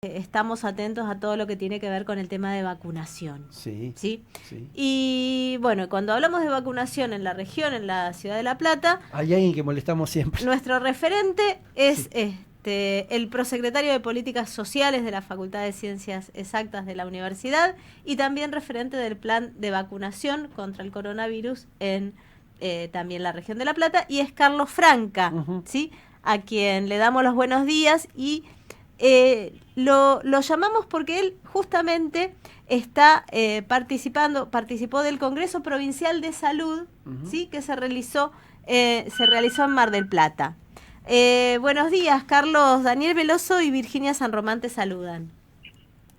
Estamos atentos a todo lo que tiene que ver con el tema de vacunación. Sí, ¿Sí? sí. Y bueno, cuando hablamos de vacunación en la región, en la ciudad de La Plata, Hay alguien que molestamos siempre. nuestro referente es Sí. el prosecretario de Políticas Sociales de la Facultad de Ciencias Exactas de la Universidad y también referente del plan de vacunación contra el coronavirus en también la región de La Plata, y es Carlos Franca, Ujú. ¿sí? A quien le damos los buenos días y lo llamamos porque él justamente está participó del Congreso Provincial de Salud, Ujú. ¿sí? Que se realizó en Mar del Plata. Buenos días, Carlos. Daniel Veloso y Virginia San Román te saludan.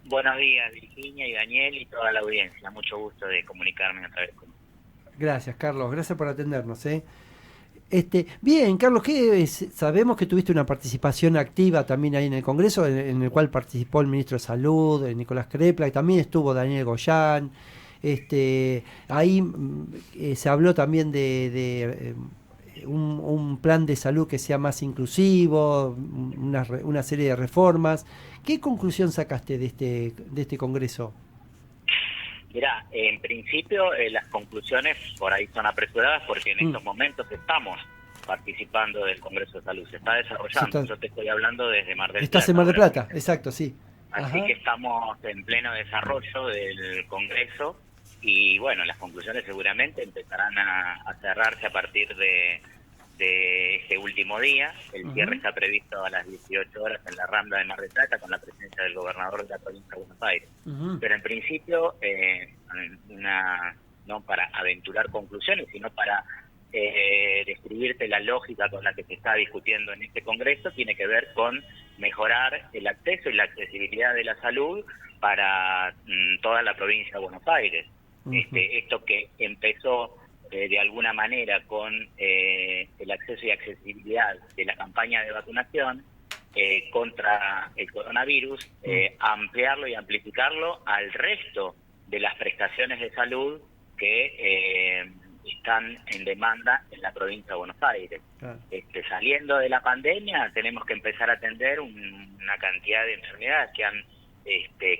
Buenos días, Virginia y Daniel y toda la audiencia. Mucho gusto de comunicarme otra vez con ustedes. Gracias, Carlos. Gracias por atendernos, ¿eh? Bien, Carlos, sabemos que tuviste una participación activa también ahí en el Congreso, en el cual participó el ministro de Salud, Nicolás Crepla, y también estuvo Daniel Goyán. Ahí se habló también de un plan de salud que sea más inclusivo, una serie de reformas. ¿Qué conclusión sacaste de este Congreso? Mirá, en principio las conclusiones por ahí son apresuradas porque en Mm, estos momentos estamos participando del Congreso de Salud. Se está se desarrollando. está- Yo te estoy hablando desde Mar del Estás en Plata Mar del ahora Plata, mismo. exacto, sí. Así Ajá. que estamos en pleno desarrollo del Congreso y bueno, las conclusiones seguramente empezarán a cerrarse a partir de este último día. El cierre Ujú. está previsto a las 18 horas en la Rambla de Mar del Plata con la presencia del gobernador de la provincia de Buenos Aires. Ujú. Pero en principio, no para aventurar conclusiones, sino para describirte la lógica con la que se está discutiendo en este Congreso, tiene que ver con mejorar el acceso y la accesibilidad de la salud para toda la provincia de Buenos Aires. Ujú. Esto que empezó de alguna manera con el acceso y accesibilidad de la campaña de vacunación contra el coronavirus, Mm. ampliarlo y amplificarlo al resto de las prestaciones de salud que están en demanda en la provincia de Buenos Aires. Claro. Saliendo de la pandemia, tenemos que empezar a atender una cantidad de enfermedades que han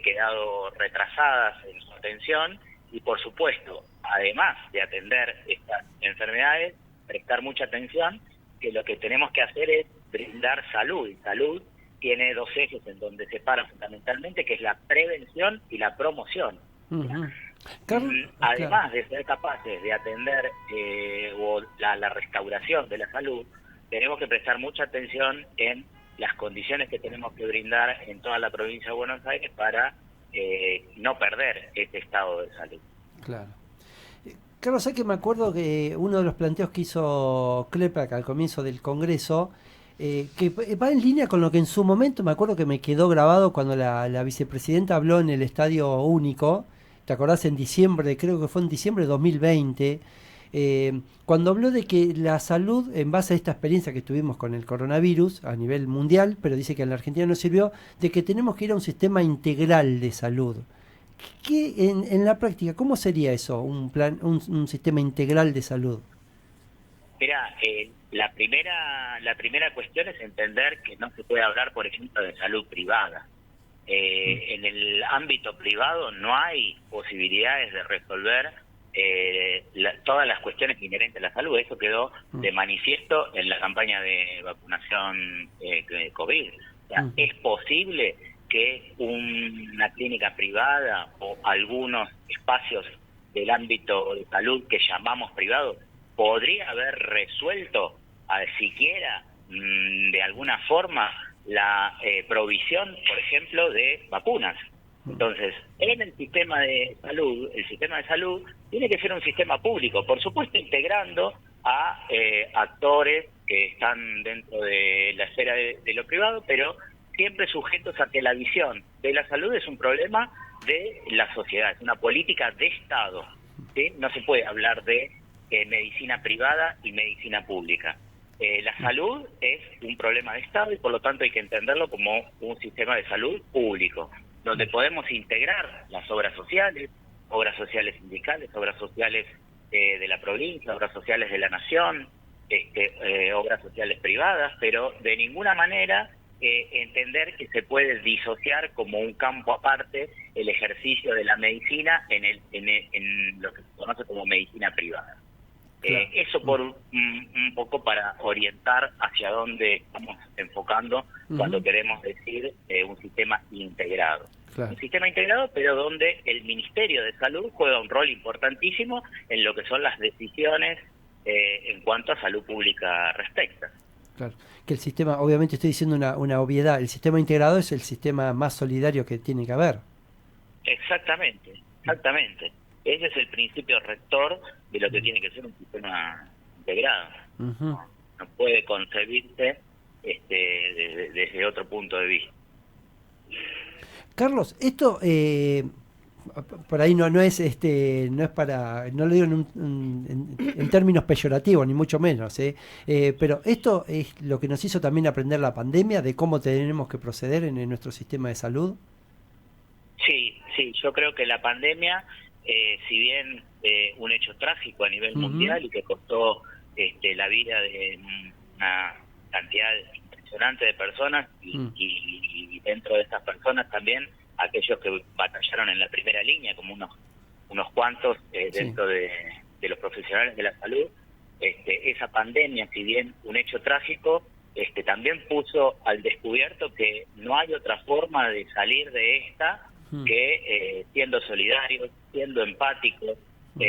quedado retrasadas en su atención y, por supuesto, además de atender estas enfermedades, prestar mucha atención, que lo que tenemos que hacer es brindar salud. Y salud tiene dos ejes en donde se paran fundamentalmente, que es la prevención y la promoción. Ujú. Carlos, claro. Además de ser capaces de atender la restauración de la salud, tenemos que prestar mucha atención en las condiciones que tenemos que brindar en toda la provincia de Buenos Aires para no perder este estado de salud. Claro. Carlos, sé que me acuerdo que uno de los planteos que hizo Klepak al comienzo del Congreso, va en línea con lo que en su momento me acuerdo que me quedó grabado cuando la vicepresidenta habló en el Estadio Único. ¿Te acordás? En diciembre, creo que fue en diciembre de 2020, cuando habló de que la salud, en base a esta experiencia que tuvimos con el coronavirus a nivel mundial, pero dice que en la Argentina no sirvió, de que tenemos que ir a un sistema integral de salud. En la práctica, ¿cómo sería eso, un sistema integral de salud? Mira, la primera cuestión es entender que no se puede hablar, por ejemplo, de salud privada. Mm, En el ámbito privado no hay posibilidades de resolver todas las cuestiones inherentes a la salud. Eso quedó mm, de manifiesto en la campaña de vacunación de COVID. O sea, mm, es posible que una clínica privada o algunos espacios del ámbito de salud que llamamos privados podría haber resuelto siquiera de alguna forma la provisión, por ejemplo, de vacunas. mm, Entonces, en el sistema de salud tiene que ser un sistema público, por supuesto integrando a actores que están dentro de la esfera de lo privado, pero siempre sujetos a que la visión de la salud es un problema de la sociedad, es una política de Estado, ¿sí? No se puede hablar de medicina privada y medicina pública. La mm, salud es un problema de Estado y por lo tanto hay que entenderlo como un sistema de salud público, donde mm, podemos integrar las obras sociales sindicales, obras sociales de la provincia, obras sociales de la nación, obras sociales privadas, pero de ninguna manera entender que se puede disociar como un campo aparte el ejercicio de la medicina en lo que se conoce como medicina privada. Claro. Eso por un poco para orientar hacia dónde estamos enfocando cuando queremos decir un sistema integrado. Claro. Un sistema integrado, pero donde el Ministerio de Salud juega un rol importantísimo en lo que son las decisiones en cuanto a salud pública respecta. Claro. Que el sistema, obviamente estoy diciendo una obviedad, el sistema integrado es el sistema más solidario que tiene que haber. Exactamente. Ese es el principio rector de lo que tiene que ser un sistema integrado. No puede concebirse desde otro punto de vista. Carlos, esto por ahí no es no es para, no lo digo en términos peyorativos ni mucho menos, pero esto es lo que nos hizo también aprender la pandemia de cómo tenemos que proceder en nuestro sistema de salud. Sí, yo creo que la pandemia, si bien un hecho trágico a nivel mundial y que costó la vida de una cantidad impresionante de personas y dentro de estas personas también aquellos que batallaron en la primera línea, como unos cuantos dentro de los profesionales de la salud, esa pandemia, si bien un hecho trágico, también puso al descubierto que no hay otra forma de salir de esta que siendo solidarios, siendo empáticos,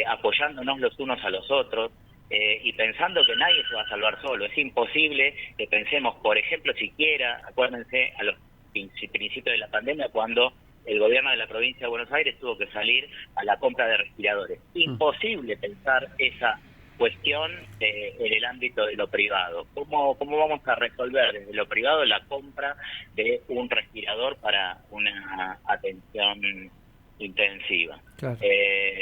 apoyándonos los unos a los otros, y pensando que nadie se va a salvar solo. Es imposible que pensemos, por ejemplo, siquiera, acuérdense, a los principios de la pandemia, cuando el gobierno de la provincia de Buenos Aires tuvo que salir a la compra de respiradores. Imposible pensar esa cuestión en el ámbito de lo privado. ¿Cómo vamos a resolver desde lo privado la compra de un respirador para una atención intensiva? Claro.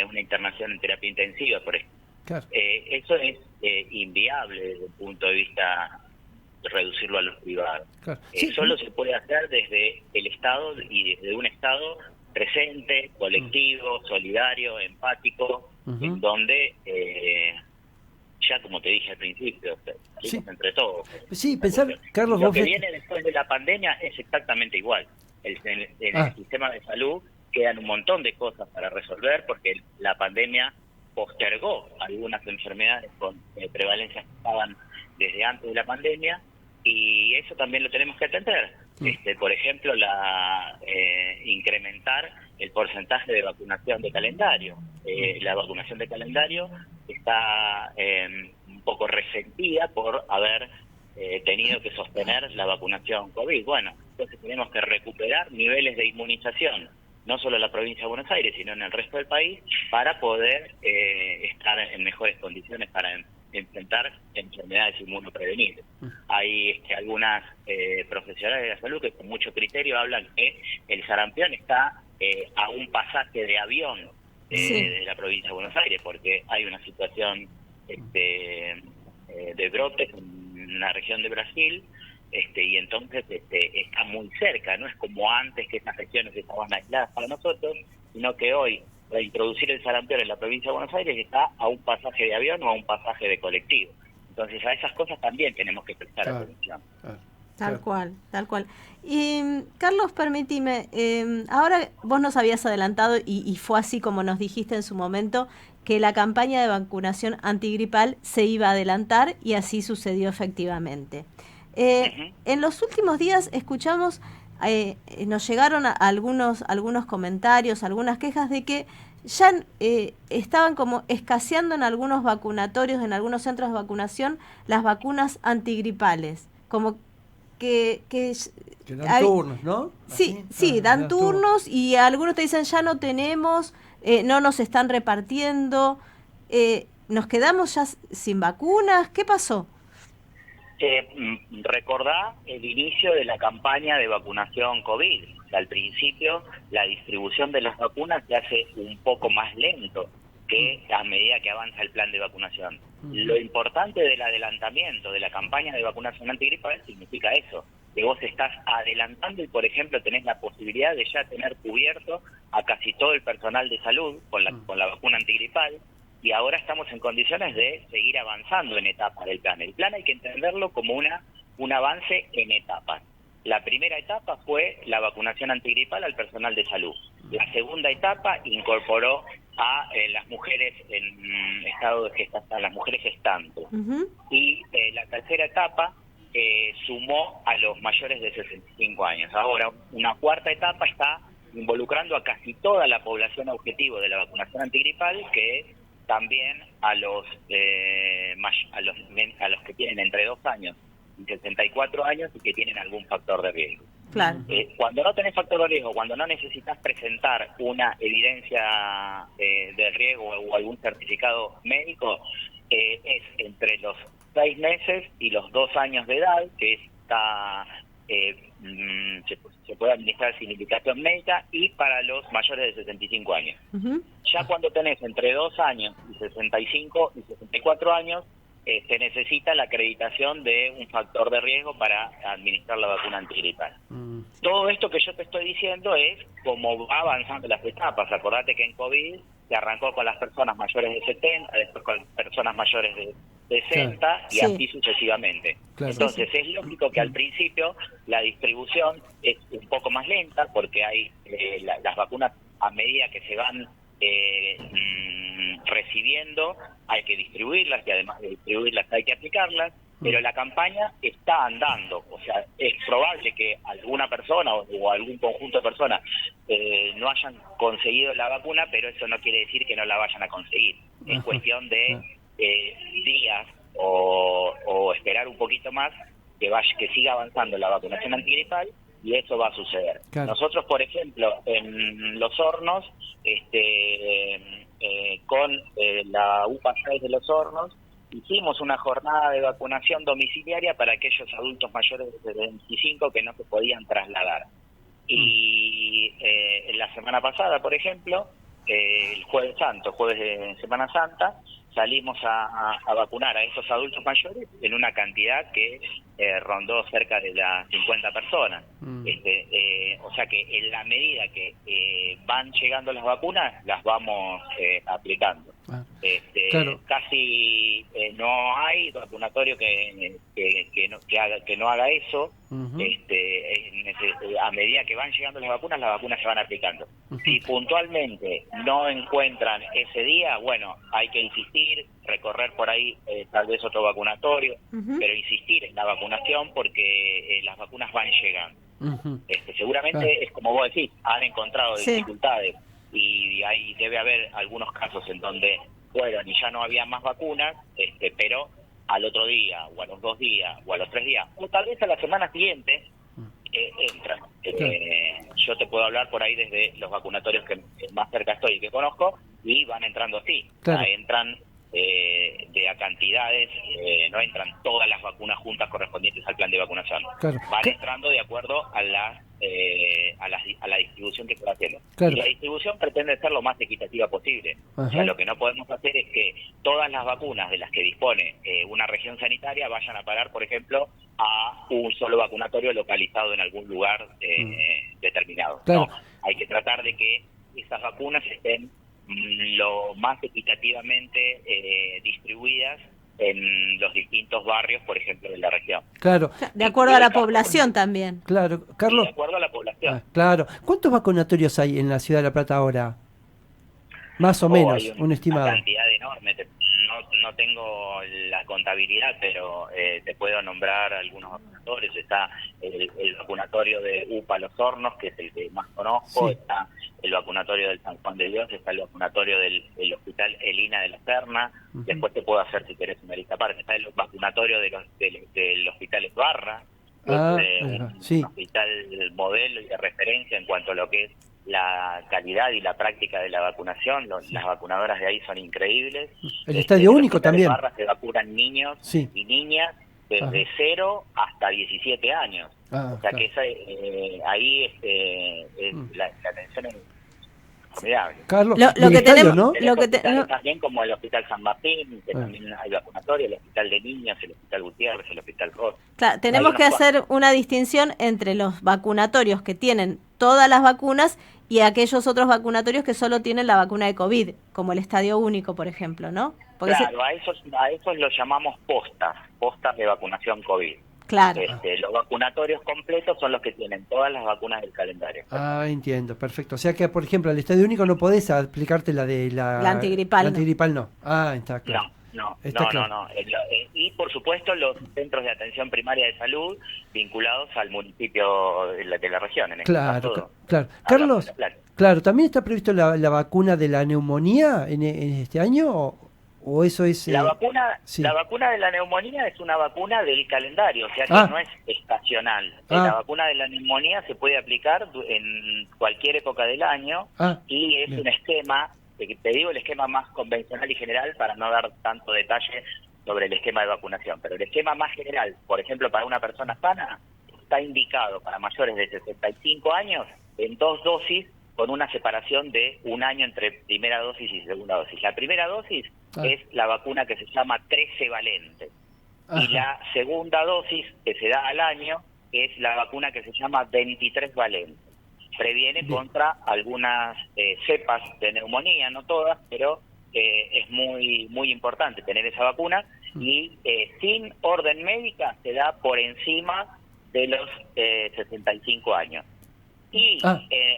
Una internación en terapia intensiva, por ejemplo. Claro. Eso es inviable desde el punto de vista de reducirlo a los privados. Claro. Solo se puede hacer desde el Estado y desde un Estado presente, colectivo, solidario, empático, en donde ya como te dije al principio, salimos entre todos. Sí, pensar, Carlos, lo que viene después de la pandemia es exactamente igual. En el sistema de salud quedan un montón de cosas para resolver porque la pandemia postergó algunas enfermedades con prevalencias que estaban desde antes de la pandemia, y eso también lo tenemos que atender. Por ejemplo, incrementar el porcentaje de vacunación de calendario. La vacunación de calendario está un poco resentida por haber tenido que sostener la vacunación COVID. Bueno, entonces tenemos que recuperar niveles de inmunización, no solo en la provincia de Buenos Aires, sino en el resto del país, para poder estar en mejores condiciones para enfrentar enfermedades inmunoprevenibles. Hay algunas profesionales de la salud que con mucho criterio hablan que el sarampión está a un pasaje de avión de la provincia de Buenos Aires, porque hay una situación de brotes en la región de Brasil, y entonces está muy cerca. No es como antes, que esas regiones estaban aisladas para nosotros, sino que hoy introducir el sarampión en la provincia de Buenos Aires está a un pasaje de avión o a un pasaje de colectivo. Entonces a esas cosas también tenemos que prestar atención. Tal cual. Y Carlos, permitime, ahora vos nos habías adelantado y fue así como nos dijiste en su momento, que la campaña de vacunación antigripal se iba a adelantar, y así sucedió efectivamente. En los últimos días escuchamos, nos llegaron algunos comentarios, algunas quejas de que ya estaban como escaseando en algunos vacunatorios, en algunos centros de vacunación, las vacunas antigripales, como que dan turnos, ¿no? Sí, dan turnos, y algunos te dicen ya no tenemos, no nos están repartiendo, nos quedamos ya sin vacunas. ¿Qué pasó? Recordá el inicio de la campaña de vacunación COVID. O sea, al principio la distribución de las vacunas se hace un poco más lento que a medida que avanza el plan de vacunación. Lo importante del adelantamiento de la campaña de vacunación antigripal significa eso, que vos estás adelantando y, por ejemplo, tenés la posibilidad de ya tener cubierto a casi todo el personal de salud con la vacuna antigripal, y ahora estamos en condiciones de seguir avanzando en etapas del plan. El plan hay que entenderlo como un avance en etapas. La primera etapa fue la vacunación antigripal al personal de salud. La segunda etapa incorporó a las mujeres en estado de gestación, las mujeres gestantes. Y la tercera etapa sumó a los mayores de 65 años. Ahora, una cuarta etapa está involucrando a casi toda la población objetivo de la vacunación antigripal, que es también a los que tienen entre 2 años y 64 años y que tienen algún factor de riesgo. Claro. Cuando no tenés factor de riesgo, cuando no necesitas presentar una evidencia de riesgo o algún certificado médico, es entre los 6 meses y los 2 años de edad, que está se puede administrar sin indicación médica, y para los mayores de 65 años. Ya cuando tenés entre 2 años y 65 y 64 años, se necesita la acreditación de un factor de riesgo para administrar la vacuna antigripal. Todo esto que yo te estoy diciendo es como va avanzando las etapas. Acordate que en COVID se arrancó con las personas mayores de 70, después con personas mayores de 60, claro, y así sucesivamente. Claro. Entonces es lógico que al principio la distribución es un poco más lenta, porque hay las vacunas, a medida que se van recibiendo, hay que distribuirlas, y además de distribuirlas hay que aplicarlas, pero la campaña está andando. O sea, es probable que alguna persona o algún conjunto de personas no hayan conseguido la vacuna, pero eso no quiere decir que no la vayan a conseguir. Es cuestión de días o esperar un poquito más que siga avanzando la vacunación antigripal, y eso va a suceder. Claro. Nosotros, por ejemplo, en Los Hornos, con la UPA 6 de Los Hornos, hicimos una jornada de vacunación domiciliaria para aquellos adultos mayores de 25 que no se podían trasladar. Y la semana pasada, por ejemplo, el Jueves Santo, jueves de Semana Santa, salimos a vacunar a esos adultos mayores en una cantidad que rondó cerca de las 50 personas. O sea que en la medida que van llegando las vacunas, las vamos aplicando. Claro. Casi no hay vacunatorio que no haga eso. A medida que van llegando las vacunas se van aplicando. Si puntualmente no encuentran ese día, bueno, hay que insistir, recorrer por ahí tal vez otro vacunatorio, pero insistir en la vacunación, porque las vacunas van llegando. Seguramente es como vos decís, han encontrado dificultades, y ahí debe haber algunos casos en donde fueron y ya no había más vacunas, pero al otro día, o a los 2 días, o a los 3 días, o tal vez a la semana siguiente, entran. Yo te puedo hablar por ahí desde los vacunatorios que más cerca estoy y que conozco, y van entrando así. Claro. Entran de a cantidades, no entran todas las vacunas juntas correspondientes al plan de vacunación. Claro. Van entrando de acuerdo a la distribución que se va haciendo. Claro. Y la distribución pretende ser lo más equitativa posible. O sea, lo que no podemos hacer es que todas las vacunas de las que dispone una región sanitaria vayan a parar, por ejemplo, a un solo vacunatorio localizado en algún lugar determinado. Claro. No, hay que tratar de que esas vacunas estén lo más equitativamente distribuidas en los distintos barrios, por ejemplo, de la región. Claro. De acuerdo a la población también. Claro, Carlos. De acuerdo a la población. Claro. ¿Cuántos vacunatorios hay en la ciudad de La Plata ahora? Más o menos, un estimado. Una cantidad enorme. No tengo la contabilidad, pero te puedo nombrar algunos vacunadores. Está el vacunatorio de UPA Los Hornos, que es el que más conozco. Sí. Está el vacunatorio del San Juan de Dios, está el vacunatorio del Hospital Elina de la Serna. Después te puedo hacer, si querés, una lista aparte. Está el vacunatorio del Hospital Esbarra, un hospital modelo y de referencia en cuanto a lo que es la calidad y la práctica de la vacunación. Las vacunadoras de ahí son increíbles. El Estadio Único también. En Esbarra se vacunan niños y niñas desde 0 hasta 17 años. O sea que ahí la atención es formidable. Carlos, lo que tenemos, ¿no? También como el Hospital San Martín, que también hay vacunatorio, el Hospital de Niños, el Hospital Gutiérrez, el Hospital Ross. Claro, tenemos que hacer una distinción entre los vacunatorios que tienen todas las vacunas y aquellos otros vacunatorios que solo tienen la vacuna de COVID, como el Estadio Único, por ejemplo, ¿no? Porque claro, a esos los llamamos postas de vacunación COVID. Claro. Los vacunatorios completos son los que tienen todas las vacunas del calendario. Ah, entiendo, perfecto. O sea que, por ejemplo, al Estadio Único no podés aplicarte la de La antigripal. La antigripal no. Ah, está claro. No. Claro. Y por supuesto los centros de atención primaria de salud vinculados al municipio de la región. En este Claro, caso, claro. Hablamos Carlos, de La Plata. claro, ¿también está previsto la vacuna de la neumonía en este año o eso es... La vacuna, sí. la vacuna de la neumonía es una vacuna del calendario, o sea que no es estacional. La vacuna de la neumonía se puede aplicar en cualquier época del año y es un esquema, te digo el esquema más convencional y general para no dar tanto detalle sobre el esquema de vacunación, pero el esquema más general, por ejemplo, para una persona sana, está indicado para mayores de 65 años en 2 dosis con una separación de 1 año entre primera dosis y segunda dosis. La primera dosis es la vacuna que se llama 13 valente. Y la segunda dosis que se da al año es la vacuna que se llama 23 valente. Previene contra algunas cepas de neumonía, no todas, pero es muy importante tener esa vacuna y sin orden médica se da por encima de los 65 años. Y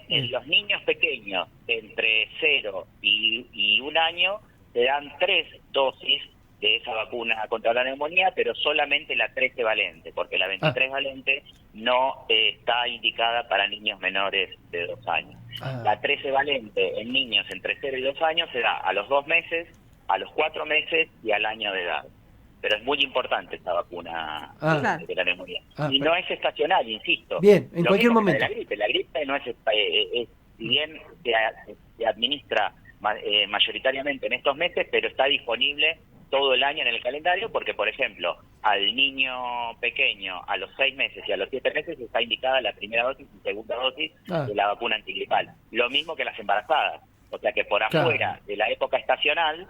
en los niños pequeños, entre 0 y 1 año, se dan 3 dosis de esa vacuna contra la neumonía, pero solamente la 13 valente, porque la 23 valente no está indicada para niños menores de 2 años. La 13 valente en niños entre 0 y 2 años se da a los 2 meses, a los 4 meses y al año de edad. Pero es muy importante esta vacuna de la neumonía. Y no es estacional, insisto. Bien, en cualquier momento. La gripe no es si bien se administra mayoritariamente en estos meses, pero está disponible todo el año en el calendario porque, por ejemplo, al niño pequeño a los 6 meses y a los 7 meses está indicada la primera dosis y segunda dosis de la vacuna antigripal. Lo mismo que las embarazadas. O sea que por afuera de la época estacional,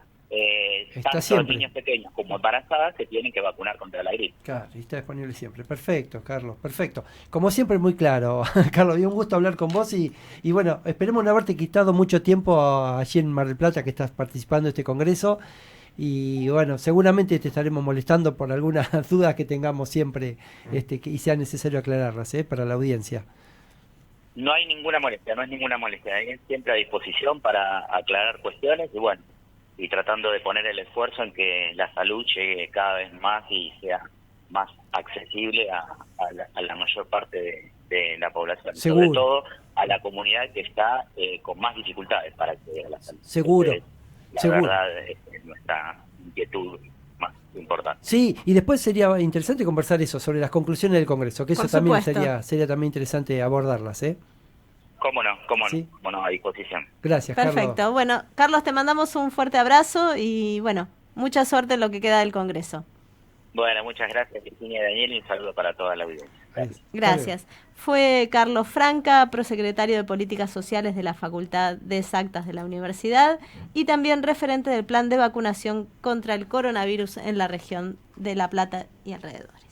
tanto niños pequeños como embarazadas se tienen que vacunar contra la gripe. Claro, y está disponible siempre. Perfecto, Carlos, perfecto. Como siempre, muy claro. Carlos, un gusto hablar con vos y bueno, esperemos no haberte quitado mucho tiempo allí en Mar del Plata que estás participando de este congreso y bueno, seguramente te estaremos molestando por algunas dudas que tengamos siempre y sea necesario aclararlas para la audiencia. No hay ninguna molestia, no es ninguna molestia. Hay siempre a disposición para aclarar cuestiones y bueno, y tratando de poner el esfuerzo en que la salud llegue cada vez más y sea más accesible a la mayor parte de la población. Seguro. Sobre todo a la comunidad que está con más dificultades para acceder a la salud. Seguro. La verdad es nuestra inquietud más importante. Sí, y después sería interesante conversar eso, sobre las conclusiones del Congreso, que eso también sería también interesante abordarlas, ¿eh? ¿Cómo no? A disposición. Gracias, Perfecto. Carlos. Bueno, Carlos, te mandamos un fuerte abrazo y bueno, mucha suerte en lo que queda del Congreso. Bueno, muchas gracias, Virginia y Daniel, y un saludo para toda la audiencia. Gracias. Fue Carlos Franca, prosecretario de Políticas Sociales de la Facultad de Exactas de la Universidad y también referente del plan de vacunación contra el coronavirus en la región de La Plata y alrededores.